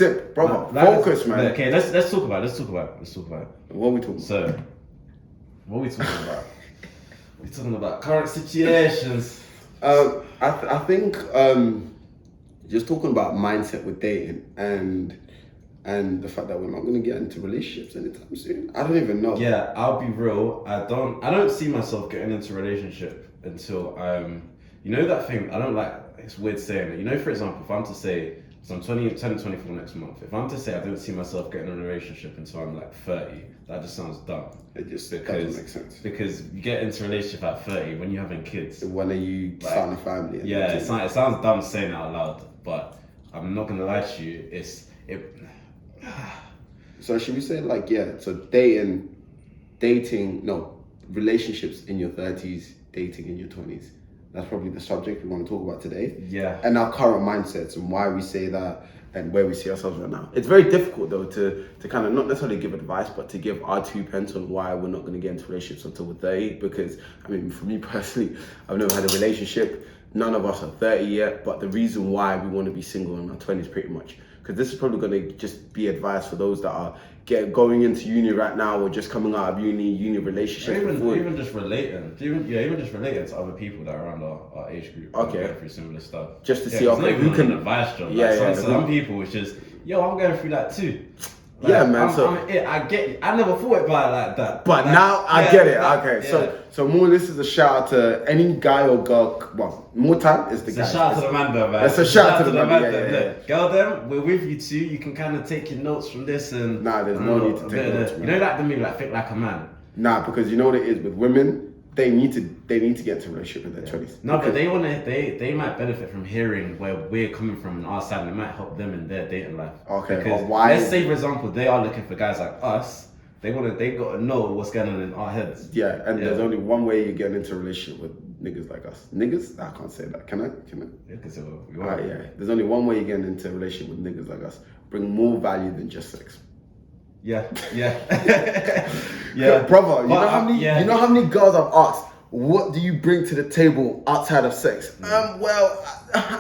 sip, brother. Focus, man. Okay, let's talk about it. What are we talking about? So, what are we talking about? We're talking about current situations. I think just talking about mindset with dating and the fact that we're not going to get into relationships anytime soon. I don't even know. Yeah, I'll be real. I don't see myself getting into a relationship until you know that thing. I don't like. It's weird saying it. You know, for example, if I'm to say, so I'm 24 next month. If I'm to say I don't see myself getting in a relationship until I'm like 30, that just sounds dumb. It just doesn't make sense. Because you get into a relationship at 30 when you're having kids. When are you starting a family? Yeah, it sounds dumb saying it out loud, but I'm not gonna lie to you. So should we say like, so relationships in your 30s, dating in your 20s. That's probably the subject we want to talk about today. Yeah. And our current mindsets and why we say that and where we see ourselves right now. It's very difficult though to kind of not necessarily give advice, but to give our 2 pence on why we're not going to get into relationships until we're 30. Because I mean, for me personally, I've never had a relationship. None of us are 30 yet, but the reason why we want to be single in our 20s pretty much. Because this is probably going to just be advice for those that are going into uni right now or just coming out of uni relationships. Even just relating to other people that are around our age group. Okay. Going through similar stuff. Just to see who can advice job. Some people it's just, I'm going through that too. Like, yeah, man. I get it. I never thought about it like that. But now I get it. Okay, so more. This is a shout out to any guy or girl. Well, more time is the guy. It's a shout out to the man, though, man. It's a shout out to the man. Yeah. Girl, them, we're with you too. You can kind of take your notes from this and. Nah, there's no need to take notes. You know, like the movie, like Think Like a Man. Nah, because you know what it is with women. They need to get into a relationship in their 20s. No, but they might benefit from hearing where we're coming from on our side, and it might help them in their dating life. Okay, because why? Let's say, for example, they are looking for guys like us. They got to know what's going on in our heads. Yeah, and there's only one way you get into a relationship with niggas like us. Niggas? I can't say that. Can I? Yeah, because There's only one way you get into a relationship with niggas like us. Bring more value than just sex. Yeah. Brother, you know how many girls I've asked, what do you bring to the table outside of sex? But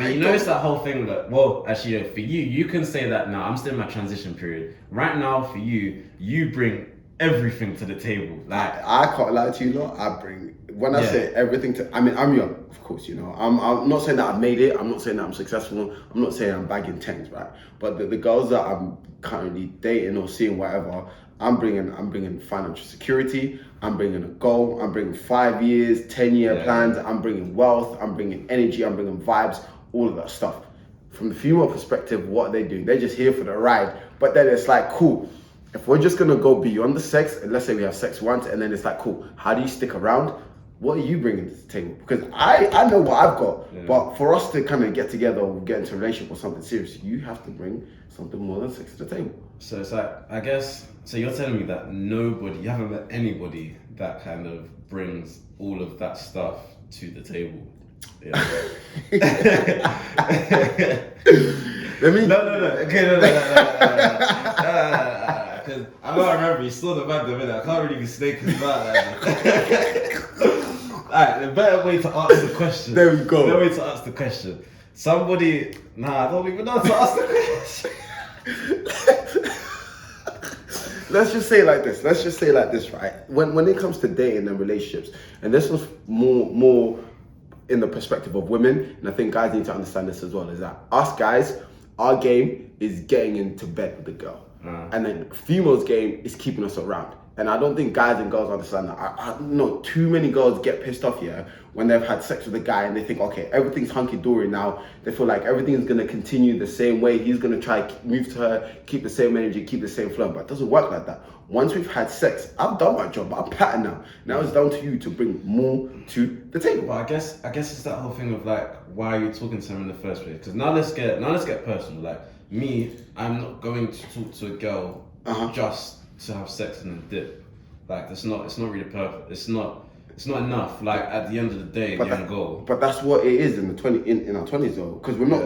you know, it's that whole thing that, actually, for you can say that now. I'm still in my transition period. Right now, for you bring everything to the table. Like I can't lie to you, I bring, when I say everything I'm young, of course, I'm not saying that I've made it, I'm not saying that I'm successful, I'm not saying I'm bagging tens, right? But the girls that I'm currently dating or seeing, whatever, I'm bringing financial security, I'm bringing a goal, I'm bringing 5 years, 10-year plans, I'm bringing wealth, I'm bringing energy, I'm bringing vibes, all of that stuff. From the female perspective, what are they doing? They're just here for the ride. But then it's like, cool, if we're just gonna go beyond the sex, and let's say we have sex once, and then it's like, cool, how do you stick around? What are you bringing to the table? Because I know what I've got, but for us to kind of get together or get into a relationship or something serious, you have to bring something more than sex to the table. So it's like, I guess, so you're telling me that you haven't met anybody that kind of brings all of that stuff to the table. Yeah. No. Okay, no. Because I don't remember, you saw the man the minute. I can't really be snaking his mouth. Alright, the better way to ask the question. There we go. The better way to ask the question. Somebody, I don't even know how to ask the question. Let's just say it like this, right? When it comes to dating and relationships, and this was more in the perspective of women, and I think guys need to understand this as well, is that us guys, our game is getting into bed with the girl. And then females' game is keeping us around. And I don't think guys and girls understand that. I know too many girls get pissed off when they've had sex with a guy and they think, okay, everything's hunky-dory now. They feel like everything's going to continue the same way. He's going to try to move to her, keep the same energy, keep the same flow. But it doesn't work like that. Once we've had sex, I've done my job. I'm patterned now. Now it's down to you to bring more to the table. But I guess it's that whole thing of like, why are you talking to him in the first place? Because now let's get personal. Like me, I'm not going to talk to a girl just to have sex and then dip. Like it's not really perfect. It's not enough. Like at the end of the day, the end goal. But that's what it is in our 20s though. Because we're not.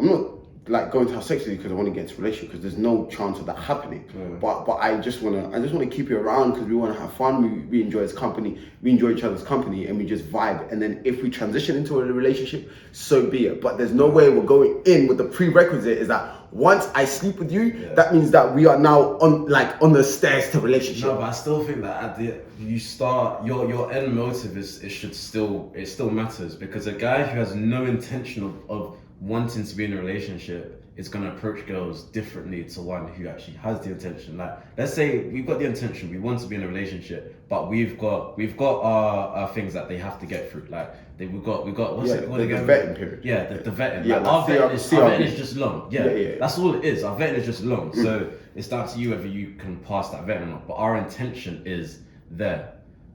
I'm not like going to have sex with you because I want to get into a relationship, because there's no chance of that happening. But I just wanna keep you around because we want to have fun. We enjoy his company. We enjoy each other's company, and we just vibe. And then if we transition into a relationship, so be it. But there's no way we're going in with the prerequisite is that once I sleep with you, that means that we are now on the stairs to relationship. No, but I still think that at the you start your end motive it still matters, because a guy who has no intention of wanting to be in a relationship is going to approach girls differently to one who actually has the intention. Like, let's say we've got the intention, we want to be in a relationship, but we've got our things that they have to get through. Like, we've got what's it called again? The vetting period. Yeah, the vetting. Yeah, like, our vetting is just long. Yeah. That's all it is. Our vetting is just long. So it's down to you whether you can pass that vetting or not. But our intention is there.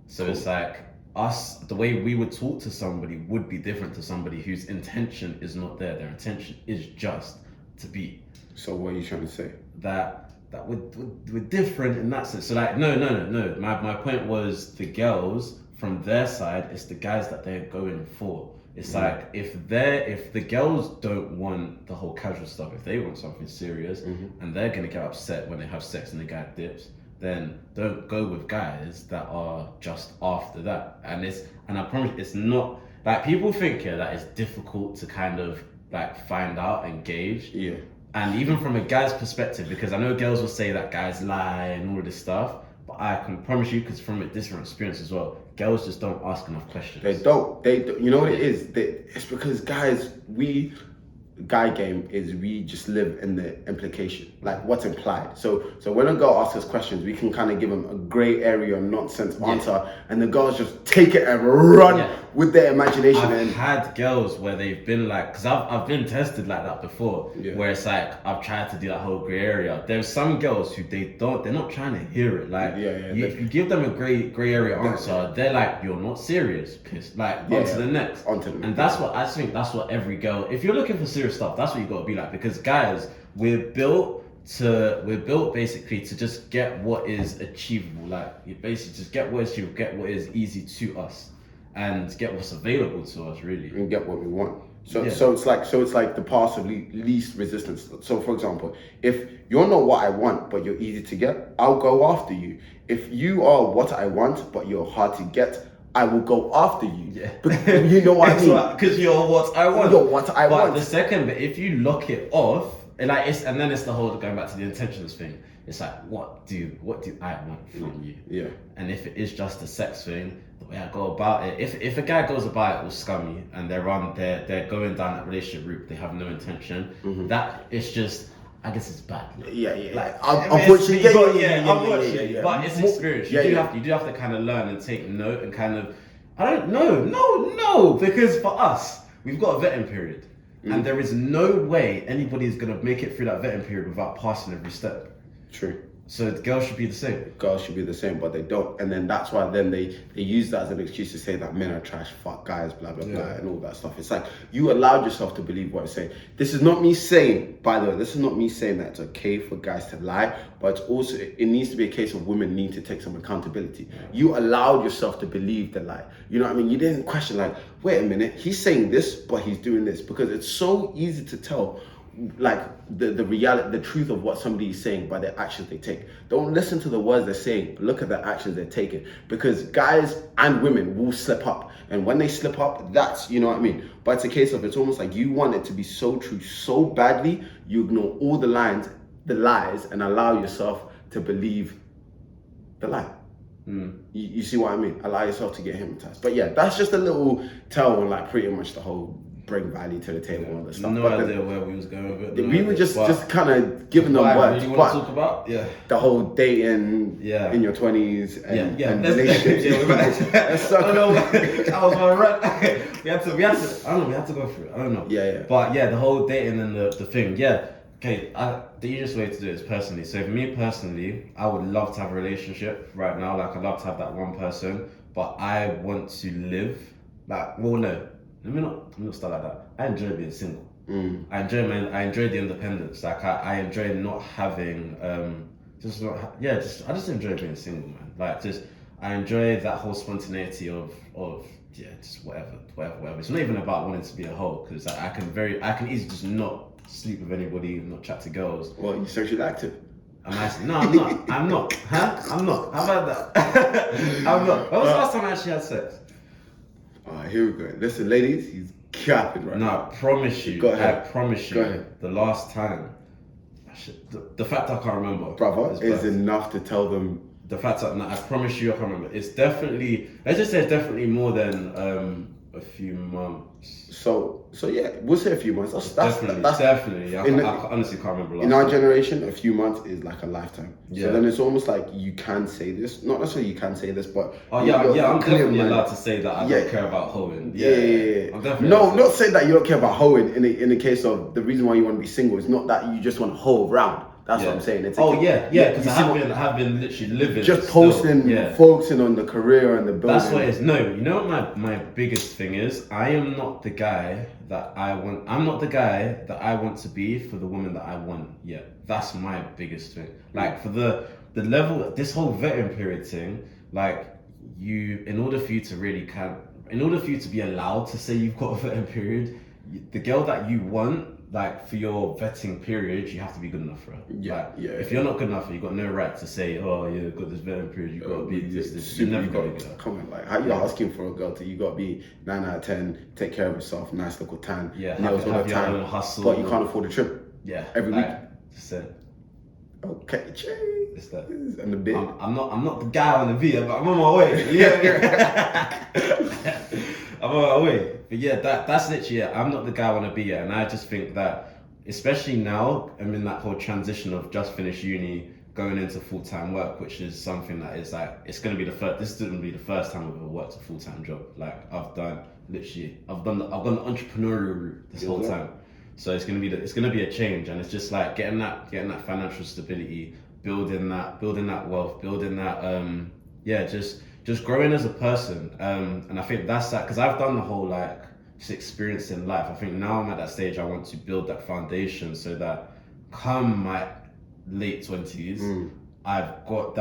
So it's like, us, the way we would talk to somebody would be different to somebody whose intention is not there. Their intention is just to be. So what are you trying to say? That we're different in that sense. So like, no. My point was, the girls from their side, it's the guys that they're going for. It's like, if the girls don't want the whole casual stuff, if they want something serious, and they're gonna get upset when they have sex and the guy dips, then don't go with guys that are just after that. And I promise, it's not like, people think that it's difficult to kind of like find out and gauge. Yeah. And even from a guy's perspective, because I know girls will say that guys lie and all of this stuff, but I can promise you, because from a different experience as well, girls just don't ask enough questions. They don't. You know what it is? It's because guys, guy game is we just live in the implication, like what's implied. So when a girl asks us questions, we can kind of give them a grey area nonsense answer, and the girls just take it and run with their imagination. I've had girls where they've been like, because I've been tested like that before, where it's like, I've tried to do that whole grey area. There's some girls who they're not trying to hear it. Like, if you give them a grey area answer, they're like, you're not serious, pissed. Like, on to the next. And that's what I think. That's what every girl. If you're looking for serious stuff, that's what you got to be like, because guys, we're built basically to just get what is achievable. Like, you basically just get what is achievable, get what is easy to us, and get what's available to us, really, and get what we want. So it's like the path of least resistance. So for example, if you're not what I want but you're easy to get, I'll go after you. If you are what I want but you're hard to get, I will go after you. Yeah. But you know what I mean? Because you're what I want. You're what I want. But the second bit, if you lock it off, and then it's the whole, going back to the intentions thing. It's like, what do I want from you? Yeah. And if it is just a sex thing, the way I go about it, if a guy goes about it all scummy and they're going down that relationship route, they have no intention. That it's just, I guess it's bad. Like, unfortunately, but it's experience. You do have to kind of learn and take note and kind of, I don't know, no, because for us, we've got a vetting period, and there is no way anybody is gonna make it through that vetting period without passing every step. True. So the girls should be the same. Girls should be the same, but they don't. And then that's why then they use that as an excuse to say that men are trash, fuck guys, blah, blah, blah, and all that stuff. It's like, you allowed yourself to believe what I'm saying. This is not me saying, by the way, this is not me saying that it's okay for guys to lie, but it's also, it needs to be a case of women need to take some accountability. You allowed yourself to believe the lie. You know what I mean? You didn't question, like, wait a minute, he's saying this, but he's doing this. Because it's so easy to tell, like, the reality, the truth of what somebody is saying by the actions they take. Don't listen to the words they're saying, but look at the actions they're taking. Because guys and women will slip up, and when they slip up, that's, you know what I mean. But it's a case of, it's almost like you want it to be so true so badly, you ignore all the lies, and allow yourself to believe the lie. You see what I mean? Allow yourself to get hypnotized. But yeah, that's just a little tell on like pretty much the whole bring value to the table and all that stuff. No idea where we was going with it. We were just kind of giving them words. You want to talk about? The whole dating in your 20s and relationships. I know. That was my rant. We had to. I don't know. We had to go through it. I don't know. Yeah. But yeah, the whole dating and the thing. Yeah. Okay. The easiest way to do it is personally. So for me personally, I would love to have a relationship right now. Like, I'd love to have that one person, but I want to live. Like, well, no. Let me not start like that. I enjoy being single. I enjoy the independence. Like, I enjoy not having I just enjoy being single, man. Like, I enjoy that whole spontaneity of just whatever. It's not even about wanting to be a hoe, because I can easily just not sleep with anybody, not chat to girls. Well, you're socially active. No, I'm not. Huh? I'm not. How about that? I'm not. When was the last time I actually had sex? Alright, here we go. Listen, ladies, he's capping right now. I promise you. Go ahead. I promise you. Go ahead. The last time The fact I can't remember, brother, is enough to tell them. The fact that I promise you I can't remember. It's definitely, let's just say it's definitely more than a few months. So yeah, we'll say a few months. That's definitely. I honestly can't remember. In our generation, a few months is like a lifetime. Yeah. So then it's almost like you can say this. Not necessarily you can say this, but I'm definitely allowed to say that I don't care about hoeing. Yeah. I'm definitely not saying that you don't care about hoeing. In the case of the reason why you want to be single is not that you just want to hoe around. That's what I'm saying. Because I have been literally living. Just posting, focusing on the career and the building. That's what it is. No, you know what my biggest thing is? I am not the guy that I want. I'm not the guy that I want to be for the woman that I want yet. That's my biggest thing. Like for the level, this whole vetting period thing, like in order for you to be allowed to say you've got a vetting period, the girl that you want, like for your vetting period, you have to be good enough for her. If you're not good enough, you've got no right to say, oh, you've got this vetting period, you've got to be this. You're never going to get come on, like how you asking for a girl to, you got to be 9 out of 10, take care of yourself, nice little tan, nails all the time, hustle, but you can't afford a trip. Every week. That's it. Okay, it's that. And the bit. I'm not the guy on the video, but I'm on my way. I'm on my way. But yeah, that's literally it. I'm not the guy I want to be yet, and I just think that, especially now, I'm in that whole transition of just finished uni, going into full-time work, which is something that is like, it's going to be this is going to be the first time I've ever worked a full-time job. Like I've gone the entrepreneurial route this whole time. So it's gonna be a change, and it's just like getting that financial stability, building that wealth, building that just growing as a person. And I think that's that, because I've done the whole like just experience in life. I think now I'm at that stage I want to build that foundation so that come my late 20s, I've got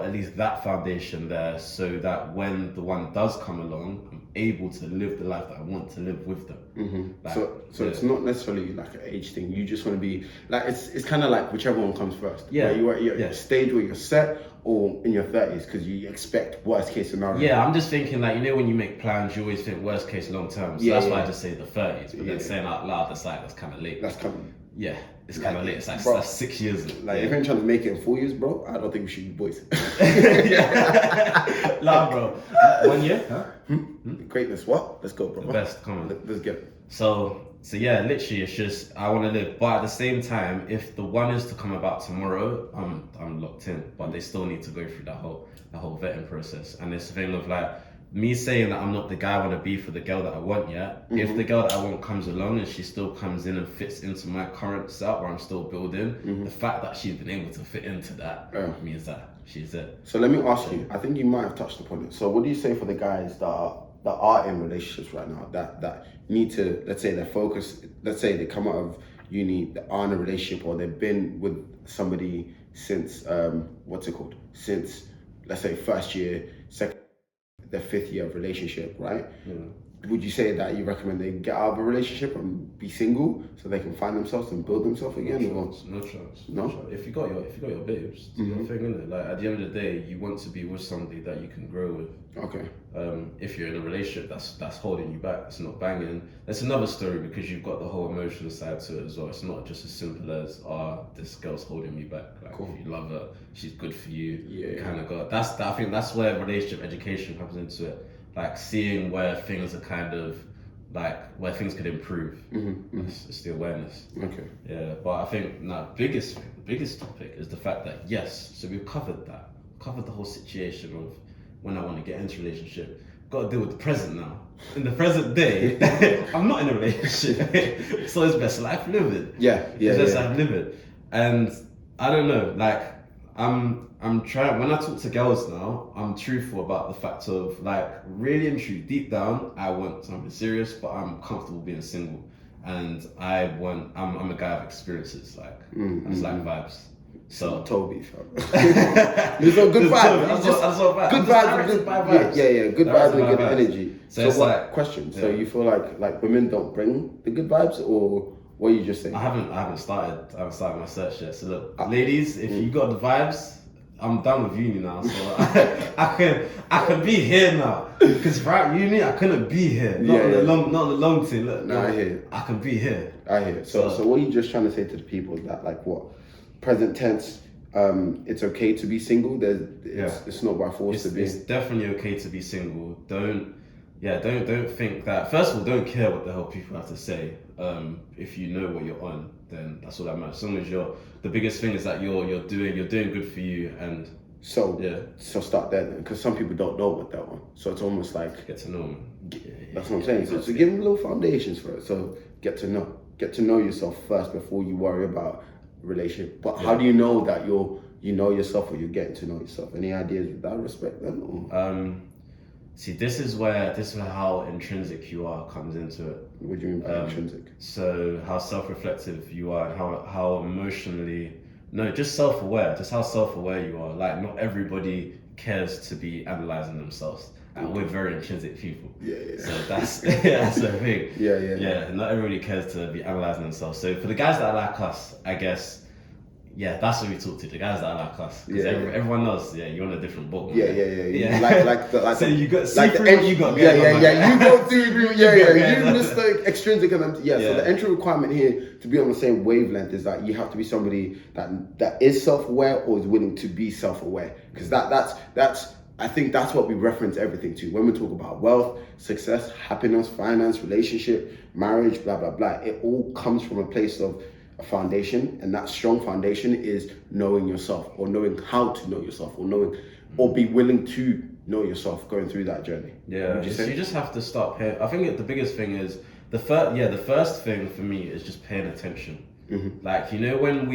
at least that foundation there, so that when the one does come along, I'm able to live the life that I want to live with them. Like, so it's not necessarily like an age thing. You just want to be like, it's kind of like whichever one comes first. You're at a stage where you're set, or in your 30s, because you expect worst case scenario. I'm just thinking like, when you make plans, you always think worst case long term. So that's why I just say the 30s. But then saying out loud, that's kind of late. That's coming. Yeah, it's kind of late. It's like that's 6 years. Like if you're trying to make it in 4 years, bro, I don't think we should be boys. Nah, bro. 1 year? Huh? Greatness. What? Let's go, bro. The best. Come on. Let's get it. So yeah, literally, it's just I want to live, but at the same time, if the one is to come about tomorrow, I'm locked in. But they still need to go through that whole vetting process, and it's the thing of like, me saying that I'm not the guy I want to be for the girl that I want yet. If the girl that I want comes along and she still comes in and fits into my current setup where I'm still building, the fact that she's been able to fit into that means that she's it. So let me ask you, I think you might have touched upon it. So what do you say for the guys that are in relationships right now, that need to, let's say they're focused, let's say they come out of uni, they are in a relationship, or they've been with somebody since, since, let's say first year, second, their 5th year of relationship, right? Would you say that you recommend they get out of a relationship and be single so they can find themselves and build themselves again? No chance. If you got your babes, do your thing, innit? Like at the end of the day, you want to be with somebody that you can grow with. Okay. If you're in a relationship that's holding you back, it's not banging. That's another story, because you've got the whole emotional side to it as well. It's not just as simple as this girl's holding me back. Like if you love her, she's good for you. You kind of got that's. I think that's where relationship education comes into it. Like seeing where things are kind of like where things could improve. It's the awareness. Okay. Yeah, but I think the biggest topic is the fact that so we've covered the whole situation of when I want to get into a relationship. Got to deal with the present now. In the present day, I'm not in a relationship, so it's best life living. It's best life living, and I don't know, like I'm trying, when I talk to girls now, I'm truthful about the fact of like, really and true, deep down, I want something serious, but I'm comfortable being single. And I'm a guy of experiences, like, I just like vibes. So Toby, fam. There's no good vibes. Good vibes. Yeah. Good vibes and good energy. So what, like, question? So you feel like women don't bring the good vibes, or what are you just saying? I haven't started my search yet. So look, ladies, if you got the vibes, I'm done with uni now, so I can be here now. Because throughout uni, I couldn't be here. Not on the long thing. Look, no, I hear you. I can be here. I hear you. So what are you just trying to say to the people is that, like, what? Present tense, it's okay to be single. It's not by force to be. It's definitely okay to be single. Don't think that. First of all, don't care what the hell people have to say. If you know what you're on, then that's all that matters. As long as the biggest thing is that you're doing good for you, and so start there then, because some people don't know what they're on. So it's almost like get to know them. That's what I'm saying. So give them little foundations for it. So get to know yourself first before you worry about relationship. But how do you know that you know yourself, or you're getting to know yourself? Any ideas with that respect then? Or? See, this is where how intrinsic you are comes into it. What do you mean by intrinsic? So how self-reflective you are, and how emotionally, just self-aware, just how self-aware you are. Like, not everybody cares to be analysing themselves. And we're very intrinsic people. Yeah. So that's the thing. Yeah. Not everybody cares to be analysing themselves. So for the guys that are like us, I guess, that's what we talk to, the guys that are like us. Because everyone knows, you're on a different boat. Yeah. Like so you got like the entry, you got you go to you Mr. Extrinsic, and so the entry requirement here to be on the same wavelength is that you have to be somebody that is self-aware or is willing to be self-aware. Because that's I think that's what we reference everything to when we talk about wealth, success, happiness, finance, relationship, marriage, blah blah blah. It all comes from a place of a foundation, and that strong foundation is knowing yourself, or knowing how to know yourself, or be willing to know yourself going through that journey. You just have to start paying. I think the biggest thing is the first thing for me is just paying attention. Mm-hmm. Like, when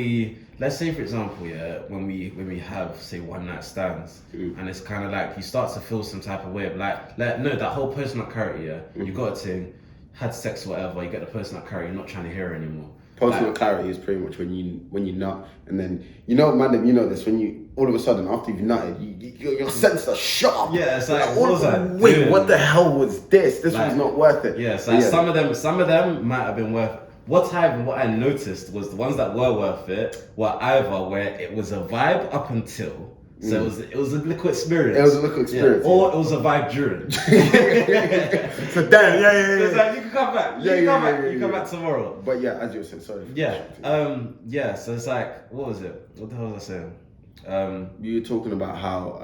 let's say for example, when we have, say, one night stands, and it's kind of like you start to feel some type of way of like that whole personal clarity, you got a thing, had sex or whatever, you get the personal clarity, you're not trying to hear her anymore. Personal clarity is pretty much when you nut, and then man, this, when you all of a sudden after you've nutted, your senses are sharp. Yeah, it's like, wait, what the hell was this? This was not worth it. Yeah, so some of them might have been worth it. What I noticed was the ones that were worth it were either where it was a vibe up until. So it was a little experience. It was a little experience. Or it was a vibe during. So damn, So it's like, you can come back. You come back tomorrow. But as you were saying, sorry. So it's like, what was it? What the hell was I saying? You were talking about how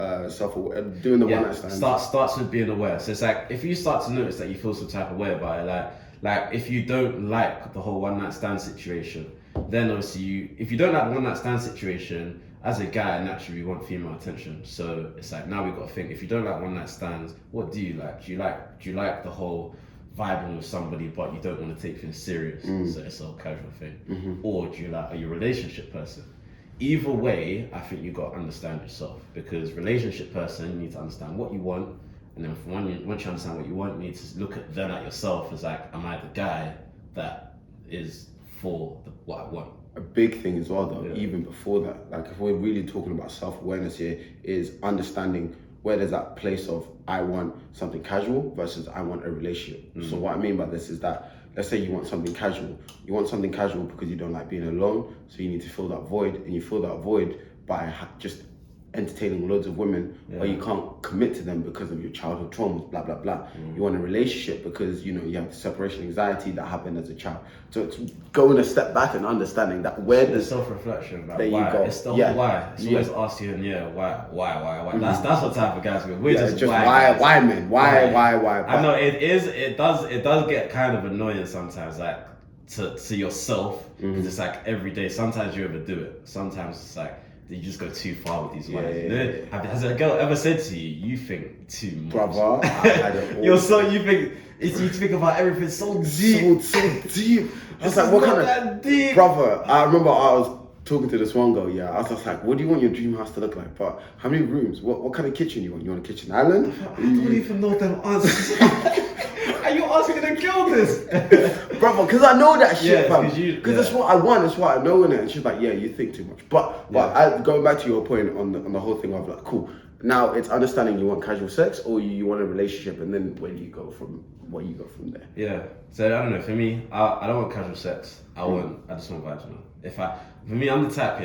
doing the one night stand starts with being aware. So it's like, if you start to notice that you feel some type of way about it, like if you don't like the whole one night stand situation, then obviously if you don't like the one night stand situation, as a guy, naturally we want female attention. So it's like, now we've got to think, if you don't like one night stands, what do you like? Do you like the whole vibing with somebody, but you don't want to take things serious? So it's a casual thing. Mm-hmm. Or are you a relationship person? Either way, I think you've got to understand yourself, because relationship person, you need to understand what you want. And then once you understand what you want, you need to look at yourself as like, am I the guy that is for what I want? A big thing as well, though, even before that, like if we're really talking about self-awareness here, is understanding where there's that place of I want something casual versus I want a relationship. So what I mean by this is that, let's say you want something casual. You want something casual because you don't like being alone, so you need to fill that void, and you fill that void by just entertaining loads of women, or you can't commit to them because of your childhood traumas, blah blah blah. You want a relationship because you have the separation anxiety that happened as a child. So it's going a step back and understanding that where the self-reflection, there you go. It's the whole why. It's always asking, why. That's what type of guys we're just why men, why. I know it does get kind of annoying sometimes, like to yourself, because it's like every day. Sometimes you overdo it. Sometimes it's like you just go too far with these ones. Has a girl ever said to you, you think too much? Brother, you think about everything so deep. So deep. I was like, what kind of deep? Brother, I remember I was talking to this one girl, I was just like, what do you want your dream house to look like? But how many rooms? What kind of kitchen you want? You want a kitchen island? I don't even know them answers. Are you asking a girl this? Brother, because I know that shit, fam. Because that's what I want, that's what I know in it. And she's like, you think too much. But going back to your point on the whole thing of like, cool. Now it's understanding you want casual sex or you want a relationship, and then where you go from there. Yeah. So I don't know. For me, I don't want casual sex. I just want vibes, man. For me, I'm the type.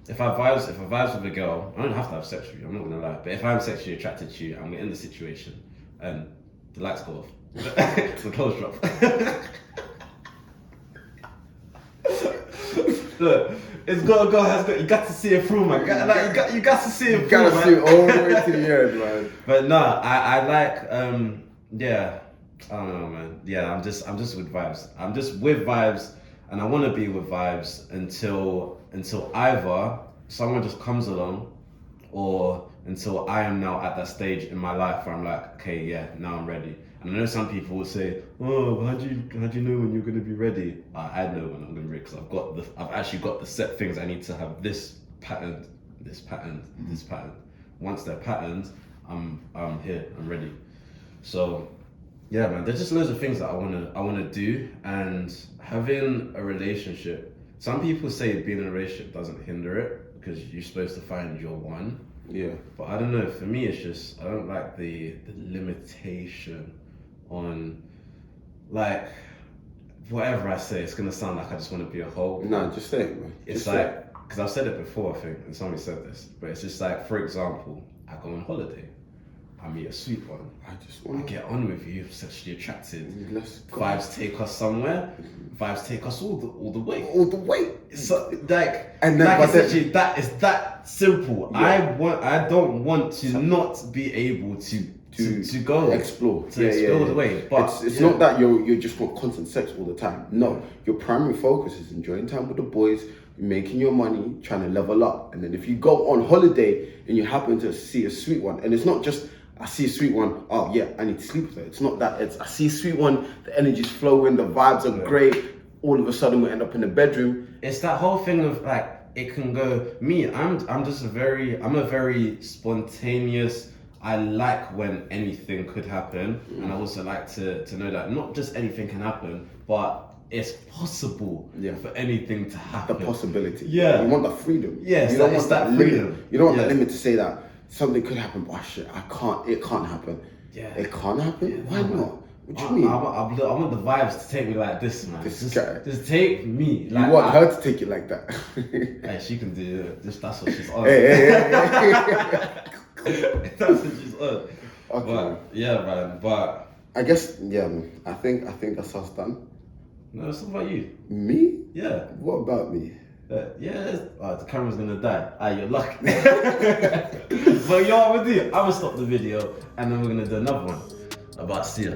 if I vibes with a girl, I don't have to have sex with you. I'm not gonna lie. But if I'm sexually attracted to you, and we're in the situation, and the lights go off, the clothes drop. Look, it's gotta go. You got to see it through, man. You got to see it through, man. You gotta see it all the way to the end, man. But no, I like yeah. I don't know, man. Yeah, I'm just with vibes. I'm just with vibes, and I want to be with vibes until either someone just comes along, or until I am now at that stage in my life where I'm like, okay, yeah, now I'm ready. And I know some people will say, oh, how'd you know when you're gonna be ready? I know when I'm gonna be ready because I've actually got the set things I need to have. This pattern, this pattern, this pattern. Once they're patterned, I'm here, I'm ready. So yeah, man, there's just loads of things that I wanna do, and having a relationship. Some people say being in a relationship doesn't hinder it because you're supposed to find your one. Yeah. But I don't know. For me, it's just I don't like the limitation on, like, whatever I say. It's gonna sound like I just want to be a hoe. No, just say it, man. It's like, because I've said it before, I think, and somebody said this, but it's just like, for example, I go on holiday. I meet a sweet one. I get on with you, sexually attracted. Let's go. Vibes take us somewhere. Vibes take us all the way. All the way. So like, and then, like essentially, that is that simple. Yeah. I don't want to not be able to go explore. Explore the way. But it's not that you just want constant sex all the time. No, your primary focus is enjoying time with the boys, making your money, trying to level up. And then if you go on holiday and you happen to see a sweet one, and it's not just I see a sweet one, oh yeah, I need to sleep with her. It's not that. It's I see a sweet one, the energy's flowing, the vibes are great. All of a sudden we end up in the bedroom. It's that whole thing of like, it can go, I'm just a very spontaneous, I like when anything could happen. And I also like to know that not just anything can happen, but it's possible for anything to happen. The possibility. Yeah. You want the freedom. Yes, you don't want that freedom. Limit. You don't want that limit to say that something could happen, but shit, it can't happen. Yeah. It can't happen? Yeah, why not? What do you mean? I want the vibes to take me like this, man. This guy. Just take me. Like, you want her to take it like that? Hey, she can do it. That's what she's on. Hey. That's what she's on. Okay. But, yeah, man. But I guess, I think that's us done. No, it's all about you. Me? Yeah. What about me? The camera's gonna die. You're lucky. But you know what we'll do? I'm gonna stop the video and then we're gonna do another one about Sia.